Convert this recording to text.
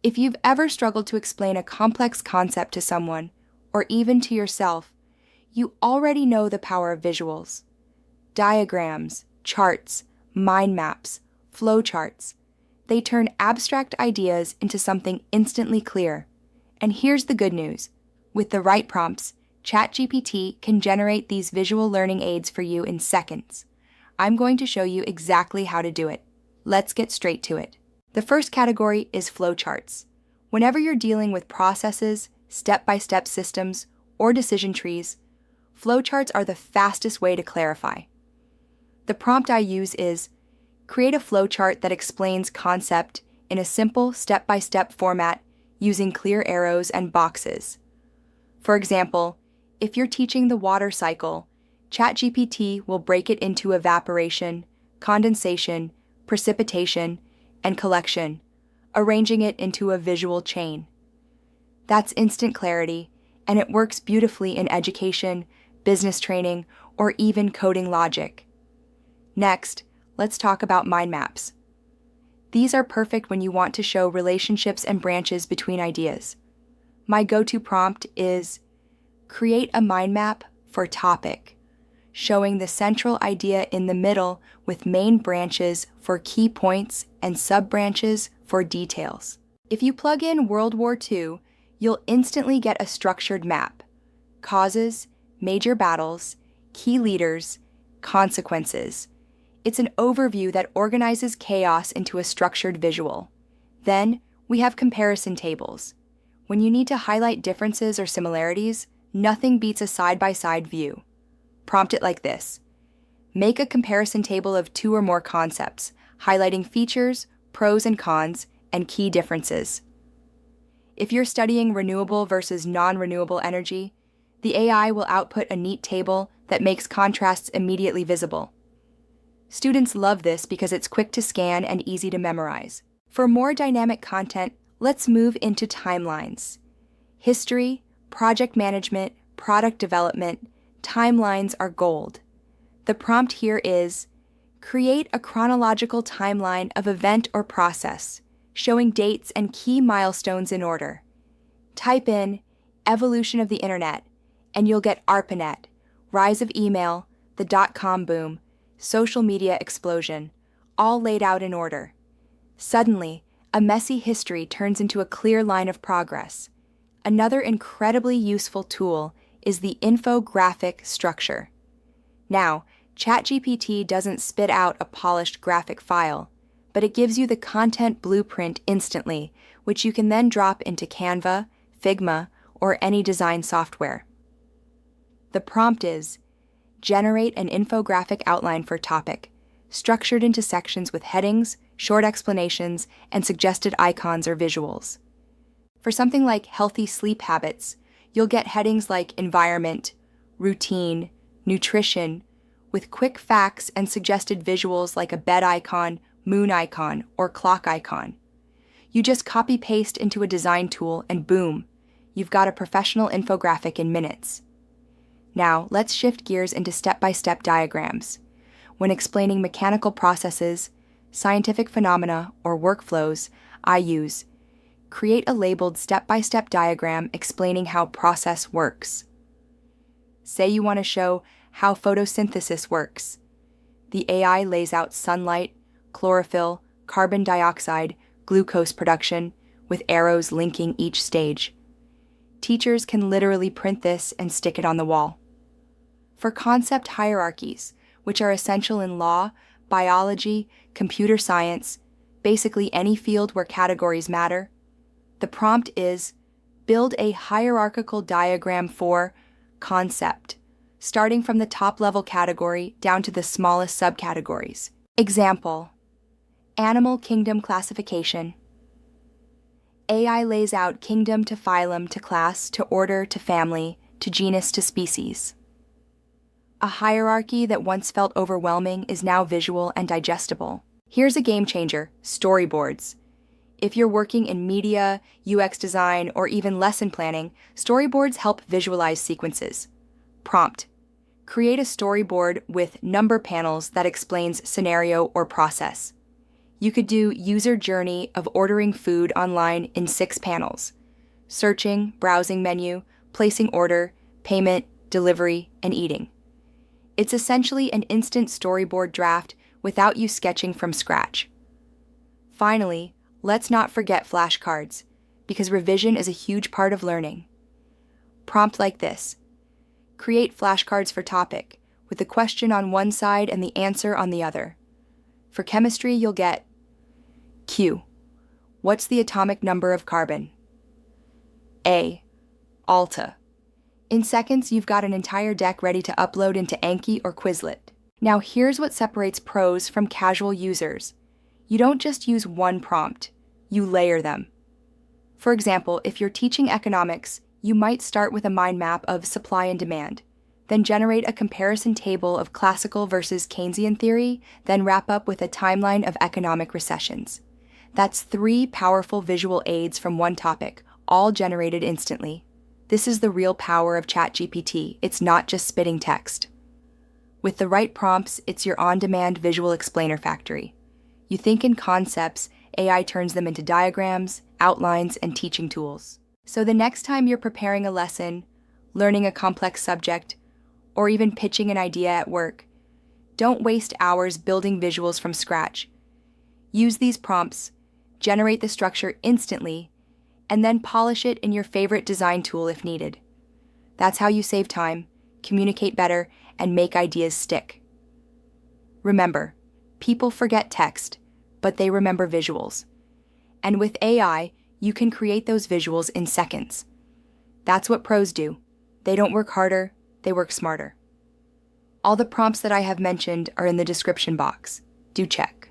If you've ever struggled to explain a complex concept to someone, or even to yourself, you already know the power of visuals. Diagrams, charts, mind maps, flowcharts. They turn abstract ideas into something instantly clear. And here's the good news. With the right prompts, ChatGPT can generate these visual learning aids for you in seconds. I'm going to show you exactly how to do it. Let's get straight to it. The first category is flowcharts. Whenever you're dealing with processes, step-by-step systems, or decision trees, flowcharts are the fastest way to clarify. The prompt I use is, create a flowchart that explains concept in a simple step-by-step format using clear arrows and boxes. For example, if you're teaching the water cycle, ChatGPT will break it into evaporation, condensation, precipitation, and collection, arranging it into a visual chain. That's instant clarity, and it works beautifully in education, business training, or even coding logic. Next, let's talk about mind maps. These are perfect when you want to show relationships and branches between ideas. My go-to prompt is, create a mind map for topic, showing the central idea in the middle with main branches for key points and sub-branches for details. If you plug in World War II, you'll instantly get a structured map: causes, major battles, key leaders, consequences. It's an overview that organizes chaos into a structured visual. Then, we have comparison tables. When you need to highlight differences or similarities, nothing beats a side-by-side view. Prompt it like this. Make a comparison table of 2 or more concepts, highlighting features, pros and cons, and key differences. If you're studying renewable versus non-renewable energy, the AI will output a neat table that makes contrasts immediately visible. Students love this because it's quick to scan and easy to memorize. For more dynamic content, let's move into timelines. History, project management, product development, timelines are gold. The prompt here is, create a chronological timeline of event or process, showing dates and key milestones in order. Type in evolution of the internet, and you'll get ARPANET, rise of email, the dot-com boom, social media explosion, all laid out in order. Suddenly, a messy history turns into a clear line of progress. Another incredibly useful tool is the infographic structure. Now, ChatGPT doesn't spit out a polished graphic file, but it gives you the content blueprint instantly, which you can then drop into Canva, Figma, or any design software. The prompt is, generate an infographic outline for topic, structured into sections with headings, short explanations, and suggested icons or visuals. For something like healthy sleep habits, you'll get headings like environment, routine, nutrition, with quick facts and suggested visuals like a bed icon, moon icon, or clock icon. You just copy-paste into a design tool and boom, you've got a professional infographic in minutes. Now, let's shift gears into step-by-step diagrams. When explaining mechanical processes, scientific phenomena, or workflows, I use, create a labeled step-by-step diagram explaining how process works. Say you want to show how photosynthesis works. The AI lays out sunlight, chlorophyll, carbon dioxide, glucose production, with arrows linking each stage. Teachers can literally print this and stick it on the wall. For concept hierarchies, which are essential in law, biology, computer science, basically any field where categories matter, the prompt is, build a hierarchical diagram for concept, starting from the top-level category down to the smallest subcategories. Example, animal kingdom classification. AI lays out kingdom to phylum to class to order to family to genus to species. A hierarchy that once felt overwhelming is now visual and digestible. Here's a game changer, storyboards. If you're working in media, UX design, or even lesson planning, storyboards help visualize sequences. Prompt, create a storyboard with number panels that explains scenario or process. You could do user journey of ordering food online in 6 panels: searching, browsing menu, placing order, payment, delivery, and eating. It's essentially an instant storyboard draft without you sketching from scratch. Finally, let's not forget flashcards, because revision is a huge part of learning. Prompt like this: create flashcards for topic, with the question on one side and the answer on the other. For chemistry, you'll get Q. What's the atomic number of carbon? A. Alta. In seconds, you've got an entire deck ready to upload into Anki or Quizlet. Now here's what separates pros from casual users. You don't just use one prompt, you layer them. For example, if you're teaching economics, you might start with a mind map of supply and demand, then generate a comparison table of classical versus Keynesian theory, then wrap up with a timeline of economic recessions. That's 3 powerful visual aids from one topic, all generated instantly. This is the real power of ChatGPT. It's not just spitting text. With the right prompts, it's your on-demand visual explainer factory. You think in concepts, AI turns them into diagrams, outlines, and teaching tools. So the next time you're preparing a lesson, learning a complex subject, or even pitching an idea at work, don't waste hours building visuals from scratch. Use these prompts, generate the structure instantly, and then polish it in your favorite design tool if needed. That's how you save time, communicate better, and make ideas stick. Remember, people forget text, but they remember visuals. And with AI, you can create those visuals in seconds. That's what pros do. They don't work harder, they work smarter. All the prompts that I have mentioned are in the description box. Do check.